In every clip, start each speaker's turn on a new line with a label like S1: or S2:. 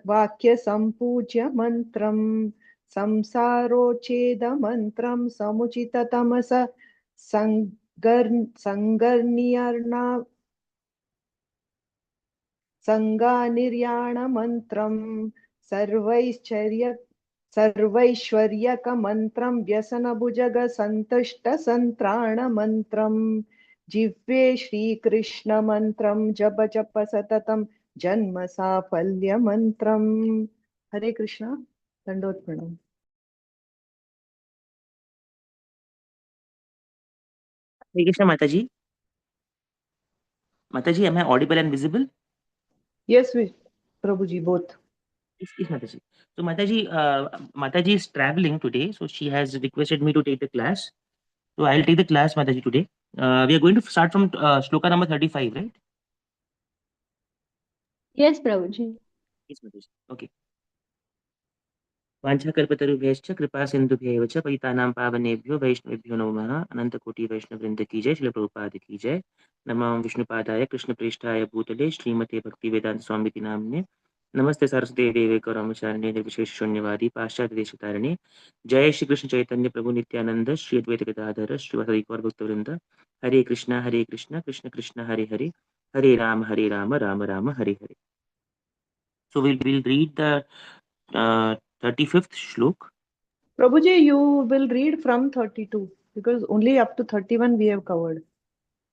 S1: वाक्य संपूज्य मंत्रम संसारोच्छेद मंत्रम समुचित तमस संगर्नियर्णा संगानिर्याण मंत्रम सर्वैश्वर्यक मंत्रम व्यसन भुजग संतुष्ट संत्राण मंत्रम जिह्वे श्रीकृष्ण मंत्रम जप जप सततम जन्म साफल्य मंत्रम। हरे कृष्णा। दंडोत प्रणाम।
S2: Hare Krishna, Mataji. Mataji, am I audible and visible?
S1: Yes Prabhu ji both.
S2: Yes, Mataji. So, Mataji is traveling today, so she has requested me to take the class. So, I'll take the class, Mataji, today. We are going to start from shloka number 35, right?
S3: Yes, Prabhuji.
S2: Yes, Mataji. Okay. वाञ्छाकल्पतरुभ्यश्च कृपा सिन्धुभ्यैव च पतितानां पावनेभ्यो वैष्णवेभ्यो नमः। अनन्तकोटि वैष्णववृन्द की जय, श्रील प्रभुपाद की जय। नमः विष्णुपादाय कृष्णप्रेष्ठाय भूतले श्रीमते भक्तिवेदांत स्वामिति नाम्ने। नमस्ते सरस्वती देवे गौरवचारिणे निर्विशेष शून्यवादी पाश्चात्य देशतारिणे। जय श्री कृष्ण चैतन्य प्रभु नित्यानंद श्री अद्वैत गदाधर श्रीवासदि गौर भक्तवृंद। हरे कृष्ण कृष्ण कृष्ण हरे हरे, हरे Ram Ram Ram Hare Hare. So we'll read the 35th shlok.
S1: Prabhu ji you will read from 32 because only up to 31 we have covered.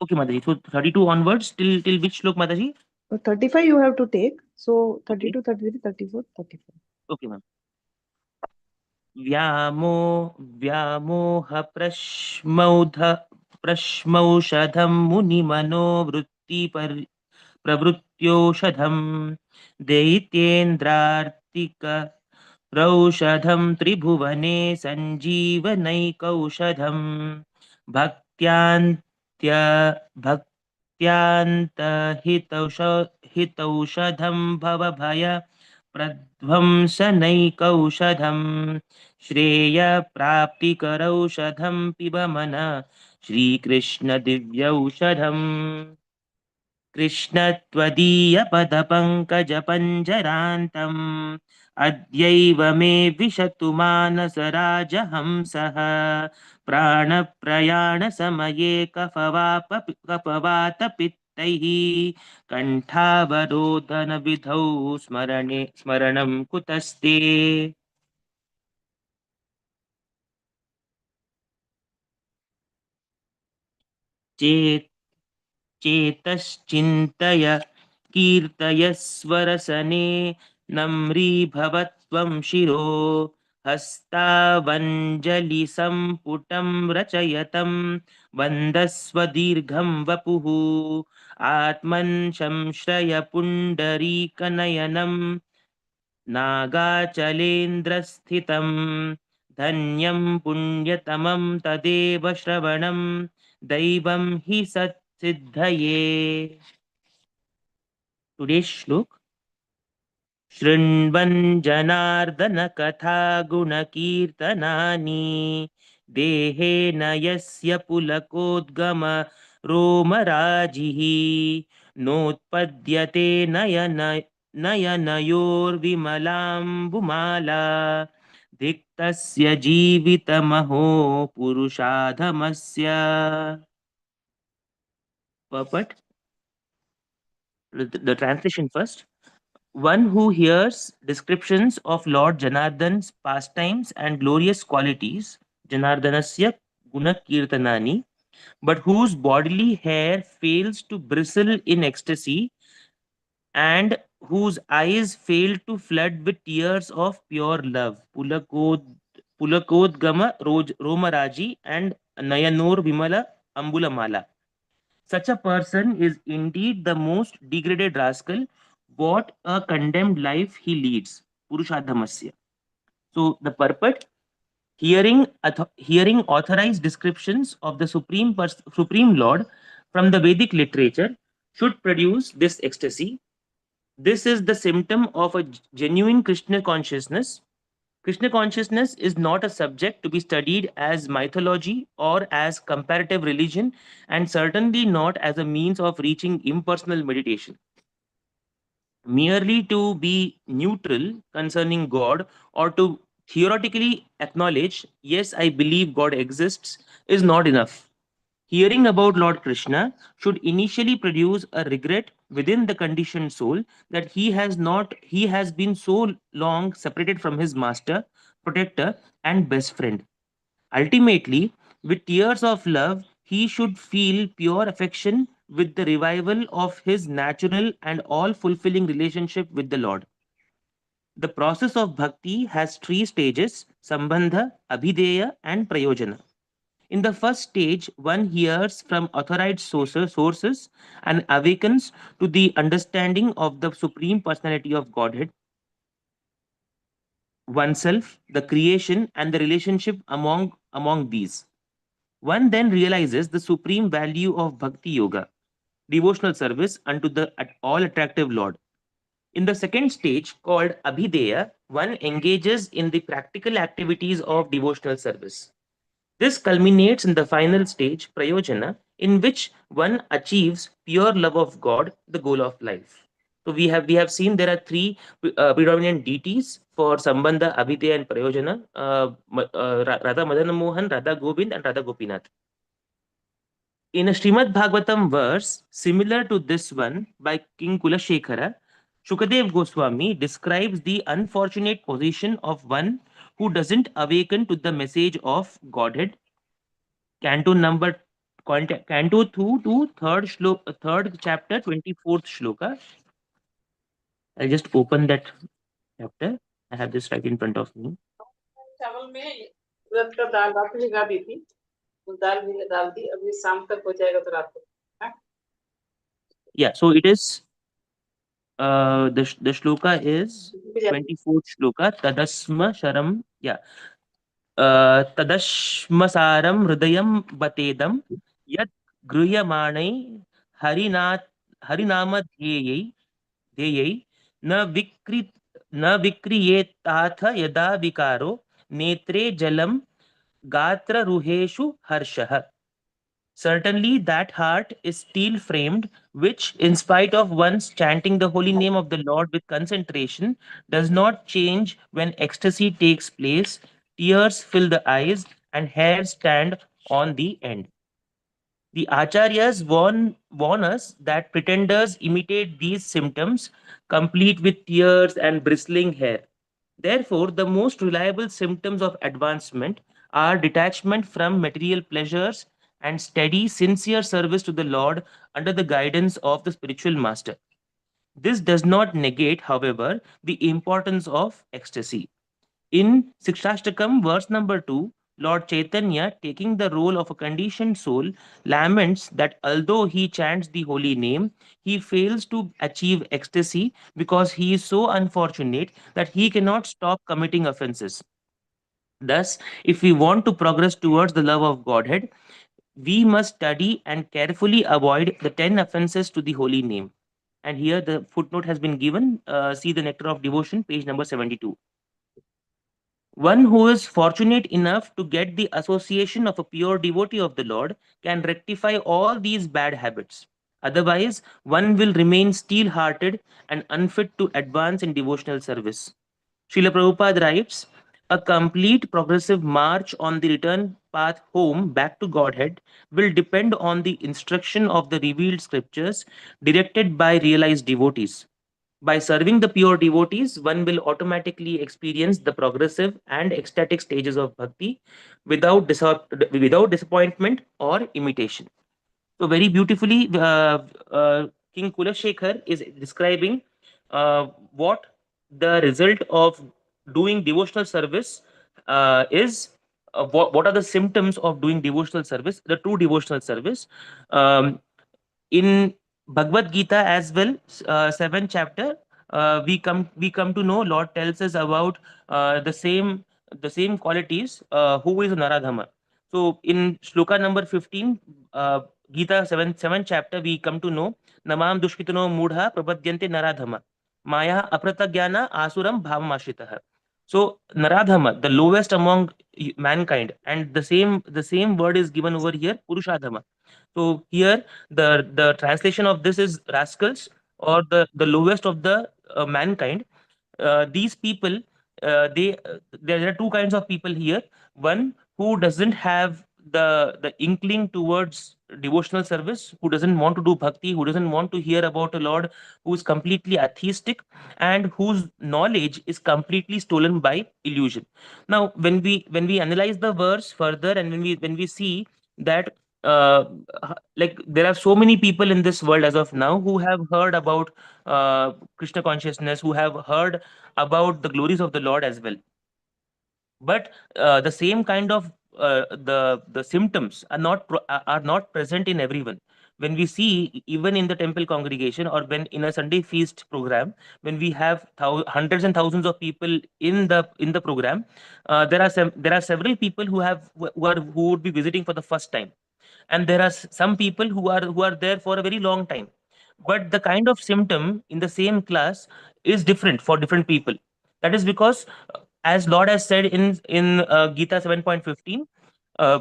S2: Okay, Mataji. So 32 onwards till which shlok, Mataji?
S1: 35 you have to take. So
S2: Okay.
S1: 32, 33, 34, 35.
S2: Okay, ma'am. व्यामोह प्रश्मौषधं मुनिमनोवृत्ति प्रवृत्त्योषधं दैत्येन्द्रार्तिक रौषधं त्रिभुवने सञ्जीवनैकौषधं भक्त्यान्त्य हितौषधं भवभय प्रध्वंसनैकौषधं श्रेयप्राप्तिकरौषधं पिब मन श्रीकृष्ण दिव्यौषधम्। कृष्णत्वदीयपदपङ्कजपञ्जरान्तम् अद्यैव मे विशतु मानसराजहंसः प्राणप्रयाणसमये कफवातपित्तैः कण्ठावरोधनविधौ स्मरणं कुतस्ते। चेतश्चिन्तय कीर्तयस्वरसने नम्रीभवत्वं शिरो हस्तावञ्जलिसम्पुटं रचयतं वन्दस्व दीर्घं वपुः आत्मन् संश्रय पुण्डरीकनयनं नागाचलेन्द्रस्थितं धन्यं पुण्यतमं तदेव श्रवणं दैवं हि सत्सिद्धये। Today's shlok. शृण्वन् जनार्दन कथा गुणकीर्तनानि देहेन यस्य पुलकोद्गम रोमराजिः नोत्पद्यते नयनयोर्विमलाम्बुमाला धिक्तस्य जीवितमहो पुरुषाधमस्य। Purport. The translation first. One who hears descriptions of Lord Janardhan's pastimes and glorious qualities, Janardhanasya Gunakirtanani, but whose bodily hair fails to bristle in ecstasy and whose eyes fail to flood with tears of pure love, Pulakodgama Romaraji and Nayanur Vimala Ambulamala. Such a person is indeed the most degraded rascal. What a condemned life he leads. Purushadhamasya. So the purport: hearing authorized descriptions of the Supreme Lord from the Vedic literature should produce this ecstasy. This is the symptom of a genuine Krishna consciousness. Krishna consciousness is not a subject to be studied as mythology or as comparative religion, and certainly not as a means of reaching impersonal meditation. Merely to be neutral concerning God or to theoretically acknowledge, yes, I believe God exists, is not enough. Hearing about Lord Krishna should initially produce a regret within the conditioned soul that he has been so long separated from his master, protector, and best friend. Ultimately, with tears of love, he should feel pure affection with the revival of his natural and all fulfilling relationship with the Lord. The process of bhakti has three stages: sambandha, abhideya, and prayojana. In the first stage, one hears from authorized sources and awakens to the understanding of the Supreme Personality of Godhead, oneself, the creation, and the relationship among these. One then realizes the supreme value of Bhakti Yoga, devotional service unto the all attractive Lord. In the second stage, called Abhideya, one engages in the practical activities of devotional service. This culminates in the final stage, Prayojana, in which one achieves pure love of God, the goal of life. So we have seen there are three predominant deities for Sambandha, Abhideya, and Prayojana: Radha Madana Mohan, Radha Govind, and Radha Gopinath. In a Srimad Bhagavatam verse similar to this one by King Kulashekara, Shukadev Goswami describes the unfortunate position of one who doesn't awaken to the message of Godhead. Canto number Canto 2 to third chapter, 24th shloka. I'll just open that chapter. I have this right in front of me.
S3: चावल में उड़द का दाल रात में भिगा दी थी, तो दाल भी डाल दी, अभी शाम तक हो जाएगा तो रात को। हाँ?
S2: Yeah, so it is the shloka is 24th shloka, Tadasma Sharam. Yeah. तदश्मसारं हृदयं बतेदं यत् गृह्यमाणै हरिनाथ हरिनामध्येयै ध्येयै न विक्रि न विक्रियेताथ यदा विकारो नेत्रे जलं गात्ररुहेषु हर्षः. Certainly, that heart is steel framed, which, in spite of one's chanting the holy name of the Lord with concentration, does not change when ecstasy takes place, tears fill the eyes, and hairs stand on the end. The Acharyas warn us that pretenders imitate these symptoms, complete with tears and bristling hair. Therefore, the most reliable symptoms of advancement are detachment from material pleasures and steady, sincere service to the Lord under the guidance of the spiritual master. This does not negate, however, the importance of ecstasy. In Sikshashtakam, verse number 2, Lord Chaitanya, taking the role of a conditioned soul, laments that although he chants the holy name, he fails to achieve ecstasy because he is so unfortunate that he cannot stop committing offenses. Thus, if we want to progress towards the love of Godhead, we must study and carefully avoid the 10 offenses to the holy name. And here the footnote has been given. See the Nectar of Devotion, page number 72. One who is fortunate enough to get the association of a pure devotee of the Lord can rectify all these bad habits. Otherwise, one will remain steel hearted and unfit to advance in devotional service. Srila Prabhupada writes, a complete progressive march on the return path home back to Godhead will depend on the instruction of the revealed scriptures directed by realized devotees. By serving the pure devotees, one will automatically experience the progressive and ecstatic stages of bhakti without disappointment or imitation. So, very beautifully, King Kulashekar is describing what the result of doing devotional service is. What are the symptoms of doing devotional service, the true devotional service? Um, in Bhagavad Gita as well, seventh chapter, we come to know Lord tells us about the same qualities. Who is Naradhama? So in shloka number 15, Gita 7 chapter, we come to know Namam Dushkitano Mudha Prapadyante Naradhama Maya Apratagyana Asuram Bhavamashitaha. So Naradhama, the lowest among mankind, and the same word is given over here, Purushadhama. So here the translation of this is rascals or the lowest of the mankind. These people, there are two kinds of people here. One who doesn't have the inkling towards devotional service, who doesn't want to do bhakti, who doesn't want to hear about a Lord, who is completely atheistic, and whose knowledge is completely stolen by illusion. Now, when we analyze the verse further, and when we see that, like, there are so many people in this world as of now who have heard about Krishna consciousness, who have heard about the glories of the Lord as well. But the same kind of the symptoms are not present in everyone. When we see, even in the temple congregation, or when in a Sunday feast program, when we have hundreds and thousands of people in the program, there are several people who would be visiting for the first time, and there are some people who are there for a very long time. But the kind of symptom in the same class is different for different people. That is because, as Lord has said in Gita 7.15, uh,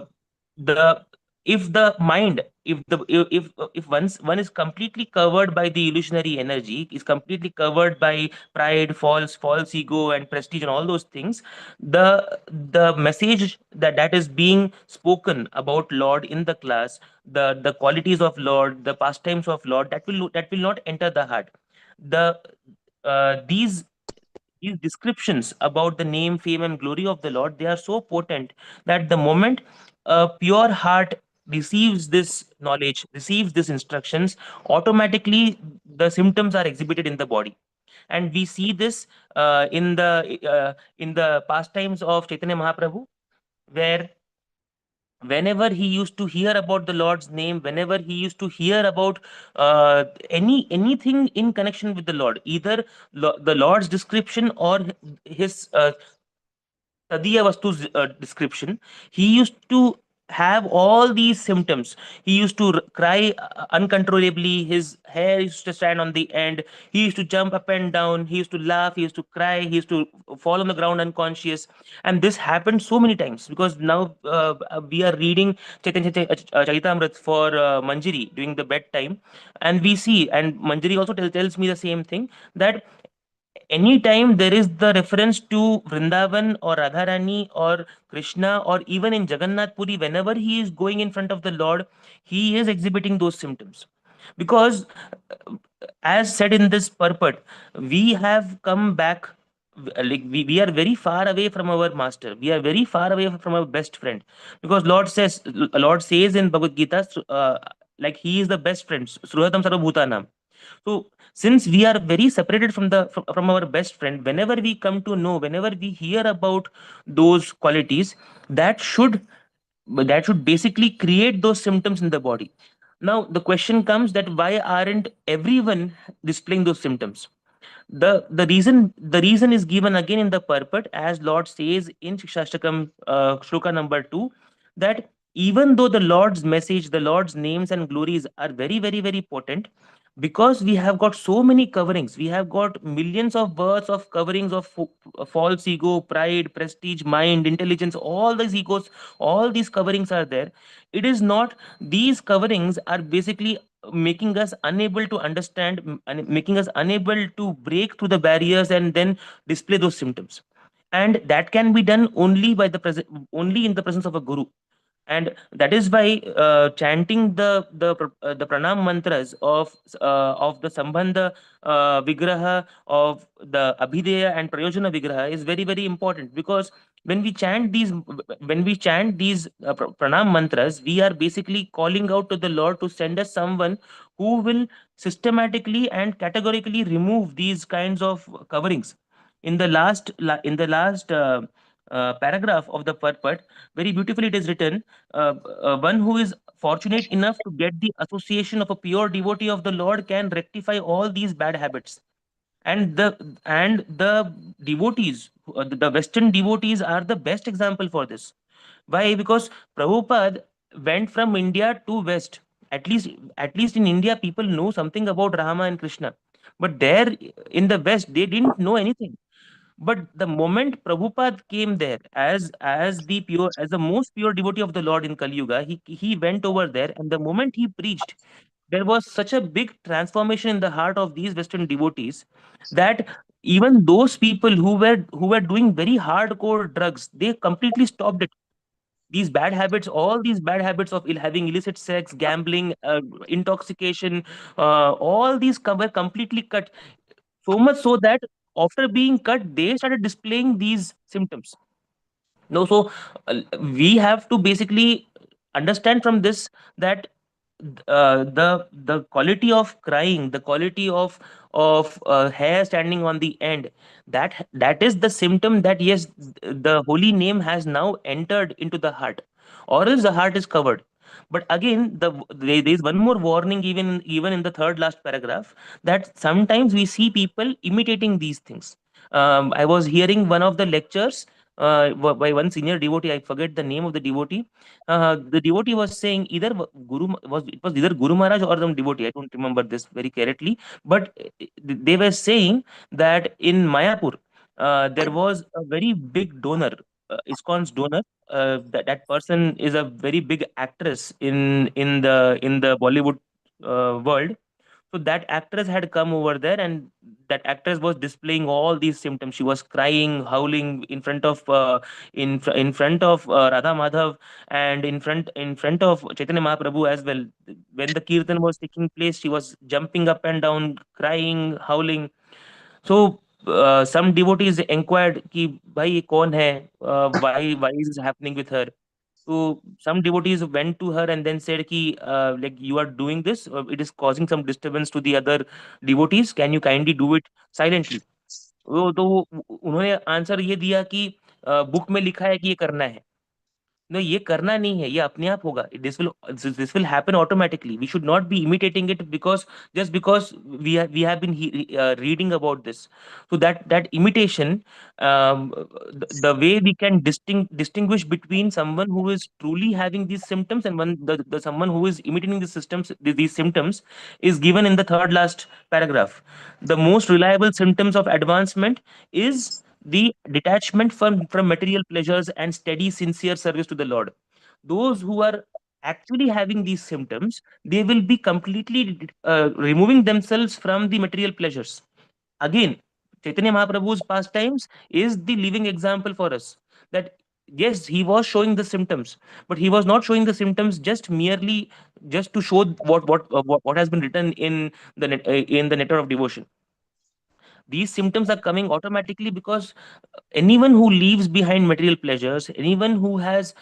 S2: the if the mind if one is completely covered by the illusionary energy, is completely covered by pride, false ego, and prestige, and all those things, the message that is being spoken about Lord in the class, the qualities of Lord, the pastimes of Lord, that will not enter the heart. The these descriptions about the name, fame, and glory of the Lord, they are so potent that the moment a pure heart receives this knowledge, receives these instructions, automatically the symptoms are exhibited in the body. And we see this in the pastimes of Chaitanya Mahaprabhu, where whenever he used to hear about the Lord's name, whenever he used to hear about anything in connection with the Lord, either the Lord's description or his Tadiya Vastu's description, he used to have all these symptoms. He used to cry uncontrollably. His hair used to stand on the end. He used to jump up and down. He used to laugh. He used to cry. He used to fall on the ground unconscious. And this happened so many times, because now we are reading Chaitamrit for Manjari during the bedtime. And we see, and Manjari also tells me the same thing, that anytime there is the reference to Vrindavan or Radharani or Krishna, or even in Jagannath Puri, whenever he is going in front of the Lord, he is exhibiting those symptoms. Because, as said in this purport, we have come back, like we are very far away from our master. We are very far away from our best friend. Because Lord says in Bhagavad Gita, like he is the best friend, Sruhatam Sarvabhutanam. So, since we are very separated from our best friend, whenever we come to know, whenever we hear about those qualities, that should that should basically create those symptoms in the body. Now, the question comes that why aren't everyone displaying those symptoms? The reason is given again in the purport, as Lord says in Shikshashtakam, shloka number 2, that even though the Lord's message, the Lord's names and glories are very, very, very potent, because we have got so many coverings, we have got millions of words of coverings of false ego, pride, prestige, mind, intelligence, all these egos, all these coverings are there. It is not, these coverings are basically making us unable to understand, and making us unable to break through the barriers and then display those symptoms. And that can be done only by the present, only in the presence of a guru. And that is why chanting the pranam mantras of the Sambandha vigraha, of the Abhideya and Prayojana vigraha, is very, very important. Because when we chant these pranam mantras, we are basically calling out to the Lord to send us someone who will systematically and categorically remove these kinds of coverings. In the last paragraph of the purport, very beautifully it is written, one who is fortunate enough to get the association of a pure devotee of the Lord can rectify all these bad habits. And the devotees, the Western devotees, are the best example for this. Why? Because Prabhupada went from India to West. At least in India, people know something about Rama and Krishna. But there in the West, they didn't know anything. But the moment Prabhupada came there as the most pure devotee of the Lord in Kali Yuga, he went over there, and the moment he preached, there was such a big transformation in the heart of these Western devotees that even those people who were doing very hardcore drugs, they completely stopped it. These bad habits, all these bad habits of having illicit sex, gambling, intoxication, all these were completely cut. So much so that after being cut, they started displaying these symptoms. No, so we have to basically understand from this that the quality of crying, the quality of hair standing on the end, that is the symptom that yes, the holy name has now entered into the heart, or else the heart is covered. But again, there is one more warning, even in the third last paragraph, that sometimes we see people imitating these things. I was hearing one of the lectures by one senior devotee. I forget the name of the devotee. The devotee was saying either it was either Guru Maharaj or some devotee. I don't remember this very correctly, but they were saying that in Mayapur there was a very big donor, ISKCON's donor. That person is a very big actress in the Bollywood world. So that actress had come over there, and that actress was displaying all these symptoms. She was crying, howling in front of in front of Radha Madhav, and in front of Chaitanya Mahaprabhu as well. When the kirtan was taking place, she was jumping up and down, crying, howling. So some devotees inquired कि भाई ये कौन है? Why is this happening with her? So some devotees went to her and then said कि like you are doing this, it is causing some disturbance to the other devotees. Can you kindly do it silently? उन्होंने answer ये दिया कि book में लिखा है कि ये करना है. No, ये करना नहीं है, ये अपने आप होगा. This will happen automatically. We should not be imitating it because just because we have been reading about this. So that imitation, the way we can distinguish between someone who is truly having these symptoms and the someone who is imitating these symptoms is given in the third last paragraph. The most reliable symptoms of advancement is the detachment from material pleasures and steady, sincere service to the Lord. Those who are actually having these symptoms, they will be completely removing themselves from the material pleasures. Again, Chaitanya Mahaprabhu's pastimes is the living example for us that yes, he was showing the symptoms, but he was not showing the symptoms just merely just to show what has been written in the nectar of devotion. These symptoms are coming automatically because anyone who leaves behind material pleasures, anyone who has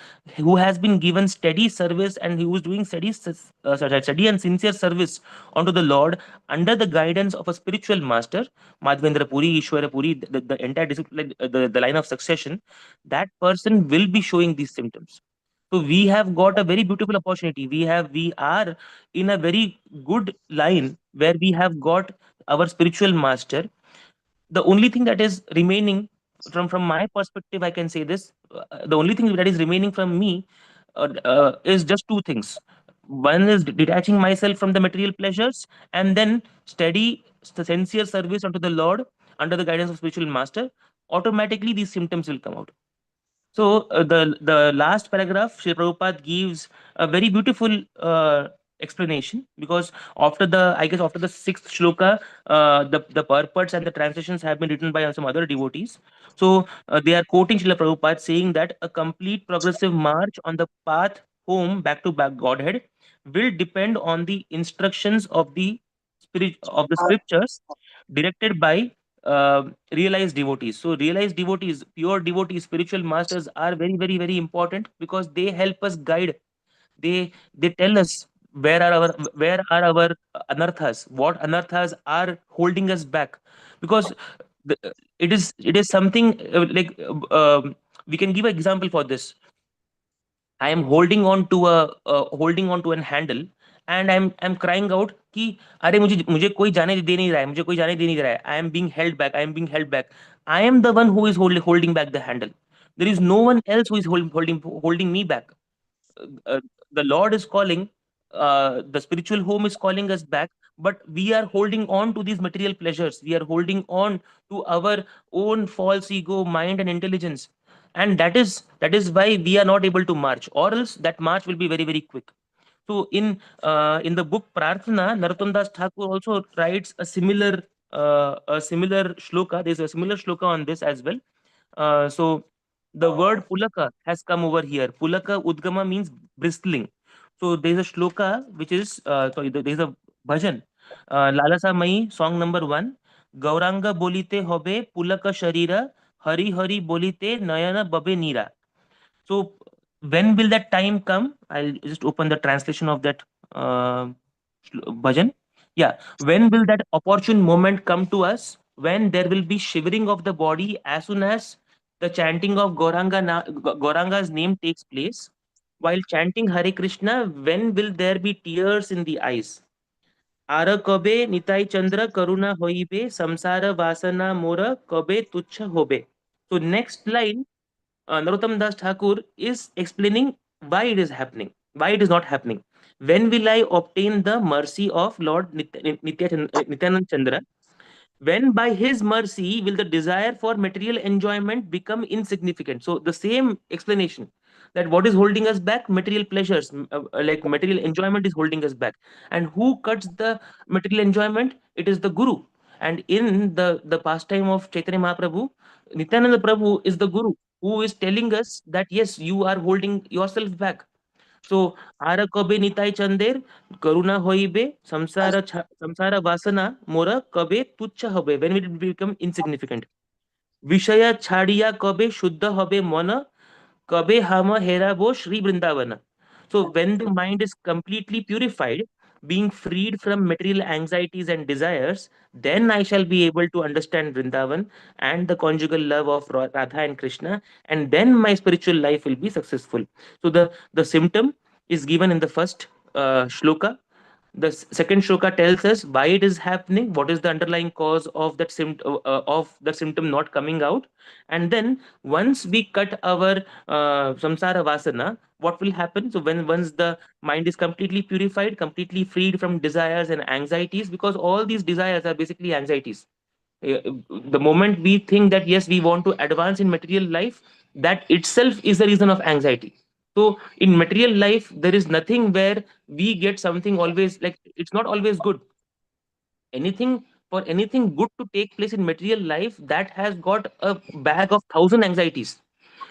S2: been given steady service and who is doing steady and sincere service unto the Lord under the guidance of a spiritual master, Madhvendra Puri, Ishwara Puri, the entire discipline, the line of succession, that person will be showing these symptoms. So we have got a very beautiful opportunity. We are in a very good line where we have got our spiritual master. The only thing that is remaining from my perspective, I can say this, the only thing that is remaining from me is just two things. One is detaching myself from the material pleasures, and then steady sincere service unto the Lord under the guidance of spiritual master. Automatically these symptoms will come out. So the last paragraph, Sri Prabhupada gives a very beautiful explanation, because after the sixth shloka, the purports and the translations have been written by some other devotees. So they are quoting Srila Prabhupada saying that a complete progressive march on the path home back to back Godhead will depend on the instructions of the scriptures directed by realized devotees. So realized devotees, pure devotees, spiritual masters are very, very, very important because they help us guide. They tell us where are our anarthas, what anarthas are holding us back, because it is something we can give an example for this. I am holding on to an handle, and I'm crying out कि अरे मुझे मुझे कोई जाने दे नहीं रहा है, मुझे कोई जाने दे नहीं रहा है. I am being held back. I am being held back. I am the one who is holding back the handle. There is no one else who is holding me back. Uh, the Lord is calling. The spiritual home is calling us back, but we are holding on to these material pleasures. We are holding on to our own false ego, mind, and intelligence, and that is why we are not able to march, or else that march will be very, very quick. So in the book Prarthana, Narottam Das Thakur also writes a similar shloka. There's a similar shloka on this as well. So the word pulaka has come over here. Pulaka udgama means bristling. So there's a shloka which is sorry, there's a bhajan. Lalasa Mai, song number 1. Gauranga bolite hobe pulaka sharira, hari hari bolite nayana babe nira. So when will that time come? I'll just open the translation of that uh, bhajan. Yeah, when will that opportune moment come to us? When there will be shivering of the body as soon as the chanting of Gauranga's name takes place. While chanting Hare Krishna, when will there be tears in the eyes? Ara kabe nitai chandra karuna hoibe samsara vasana mora kabe tuchha hobe. So next line, Narottam Das Thakur is explaining why it is happening, why it is not happening. When will I obtain the mercy of Lord Nityanand Chandra? When by his mercy will the desire for material enjoyment become insignificant? So the same explanation, that what is holding us back? Material pleasures, like material enjoyment is holding us back. And who cuts the material enjoyment? It is the Guru. And in the pastime of Chaitanya Mahaprabhu, Nityananda Prabhu is the Guru who is telling us that yes, you are holding yourself back. So, Ara kabe nitai chander, karuna hoibe, samsara vasana, mora kabe tuchha hobe, when will it become insignificant? Vishaya chhadiya kabe shuddha hobe mana, kabe hama herabo Shri Vrindavana. So, when the mind is completely purified, being freed from material anxieties and desires, then I shall be able to understand Vrindavan and the conjugal love of Radha and Krishna, and then my spiritual life will be successful. So, the symptom is given in the first shloka. The second shloka tells us why it is happening, what is the underlying cause of of the symptom not coming out, and then once we cut our samsara vasana, what will happen? So when once the mind is completely purified, completely freed from desires and anxieties, because all these desires are basically anxieties. Uh, the moment we think that yes, we want to advance in material life, that itself is the reason of anxiety. So in material life, there is nothing where we get something always, like it's not always good. Anything, for anything good to take place in material life, that has got a bag of thousand anxieties.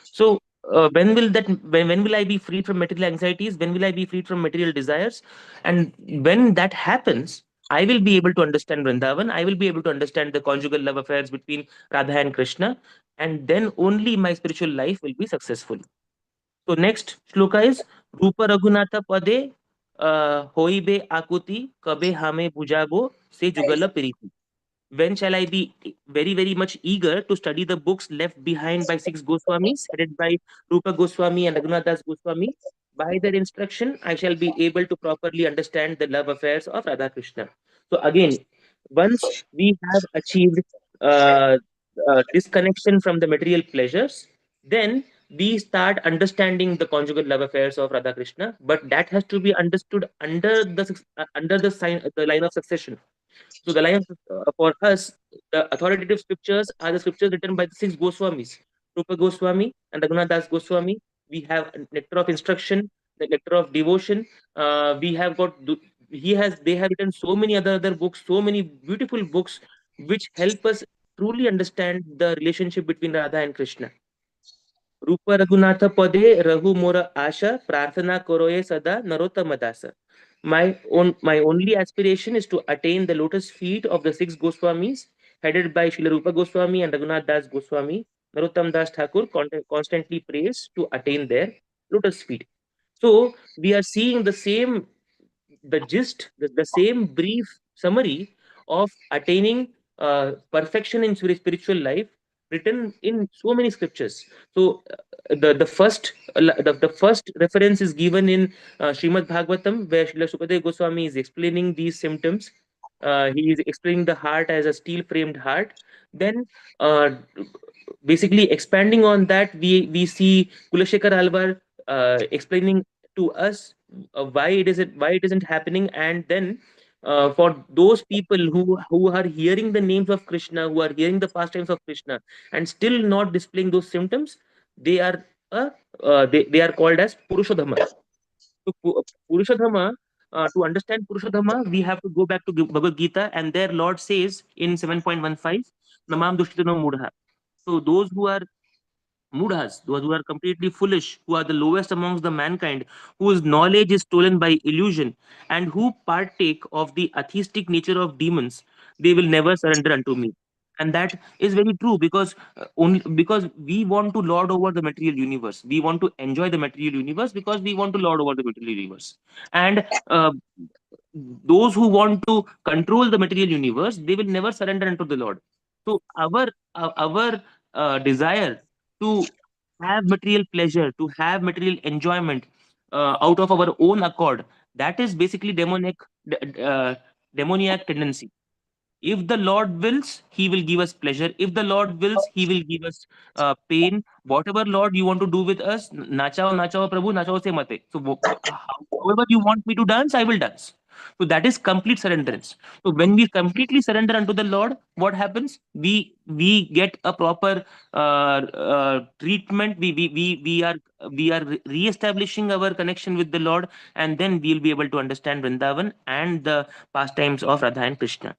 S2: So when will I be freed from material anxieties? When will I be freed from material desires? And when that happens, I will be able to understand Vrindavan. I will be able to understand the conjugal love affairs between Radha and Krishna, and then only my spiritual life will be successful. So next shloka is Rupa Raghunatha Pade Hoibe Akuti Kabe Hame Bujabo Se Jugala Piriti. When shall I be very, very much eager to study the books left behind by six Goswamis, headed by Rupa Goswami and Raghunath Das Goswami? By their instruction, I shall be able to properly understand the love affairs of Radha Krishna. So again, once we have achieved uh, disconnection from the material pleasures, then we start understanding the conjugal love affairs of Radha Krishna. But that has to be understood under the line of succession. So the line for us, the authoritative scriptures are the scriptures written by the six Goswamis, Rupa Goswami and Raghunath Das Goswami. We have a nectar of instruction, the nectar of devotion. We have got they have written so many other books, so many beautiful books, which help us truly understand the relationship between Radha and Krishna. Rupa Raghunatha Pade Rahu Mora Asha Prarthana Koroye Sada Narottama Dasa. My only aspiration is to attain the lotus feet of the six Goswamis, headed by Srila Rupa Goswami and Raghunath Das Goswami. Narottam Das Thakur constantly prays to attain their lotus feet. So we are seeing the gist, the same brief summary of attaining perfection in spiritual life, written in so many scriptures. So the first reference is given in Srimad Bhagavatam, where Srila Sukadeva Goswami is explaining these symptoms. He is explaining the heart as a steel framed heart. Then uh, basically expanding on that, we see Kulashekar Alvar explaining to us why it isn't happening, and then for those people who are hearing the names of Krishna, who are hearing the pastimes of Krishna, and still not displaying those symptoms, they are they are called as Purushodhama. So Purushadhamma, to understand Purushadhamma, we have to go back to Bhagavad Gita, and there Lord says in 7.15, Namam Dushtano Mudha. So those who are mudhas, those who are completely foolish, who are the lowest amongst the mankind, whose knowledge is stolen by illusion, and who partake of the atheistic nature of demons, they will never surrender unto me. And that is very true, because only because we want to lord over the material universe, we want to enjoy the material universe because we want to lord over the material universe. And those who want to control the material universe, they will never surrender unto the Lord. So our desire to have material pleasure, to have material enjoyment out of our own accord, that is basically demoniac tendency. If the Lord wills, He will give us pleasure. If the Lord wills, He will give us pain. Whatever Lord you want to do with us, nachao, nachao, Prabhu, nachao se mate. So however you want me to dance, I will dance. So that is complete surrenderance. So when we completely surrender unto the Lord, what happens? We get a proper treatment. We are re-establishing our connection with the Lord, and then we'll be able to understand Vrindavan and the pastimes of Radha and Krishna.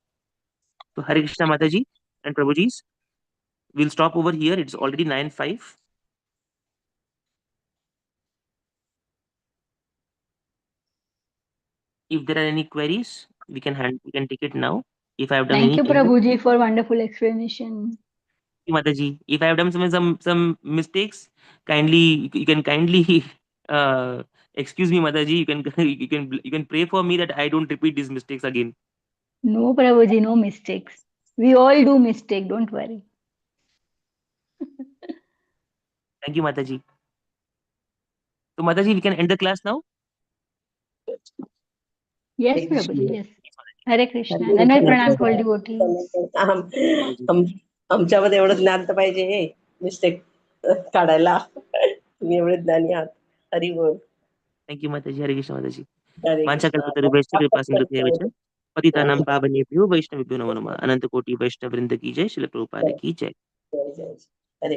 S2: So Hare Krishna Mataji and Prabhujis, we'll stop over here. It's already 9:05. If there are any queries, we can take it now. If I have done
S4: Thank you,
S2: any
S4: Prabhuji, for wonderful explanation.
S2: Mataji, if I have done some mistakes, kindly you can kindly excuse me, Mataji. You can pray for me that I don't repeat these mistakes again.
S4: No, Prabhuji, no mistakes. We all do mistake, don't worry.
S2: Thank you, Mataji. So Mataji, we can end the class now.
S4: Yes,
S3: Hare Krishna.
S4: Prabhuji, yes. Hare Krishna.
S3: Hare
S4: Dandavat
S3: Krishna.
S4: pranam to all devotees.
S3: आमच्यामध्ये एवढं ज्ञान तर पाहिजे हे mistake काढायला. तुम्ही एवढे ज्ञानी आहात. हरी बोल.
S2: Thank you, Mataji. Hare Krishna, Mataji.
S3: Hare
S2: Mancha
S3: Krishna.
S2: kalpatarubhayascha kripa sindhubhyeva पतितानां पावनेभ्यो वैष्णवेभ्यो नमो नमः। अनंत कोटि वैष्णव वृंद की जय। श्रील प्रभुपाद की जय।
S3: जय जय. हरे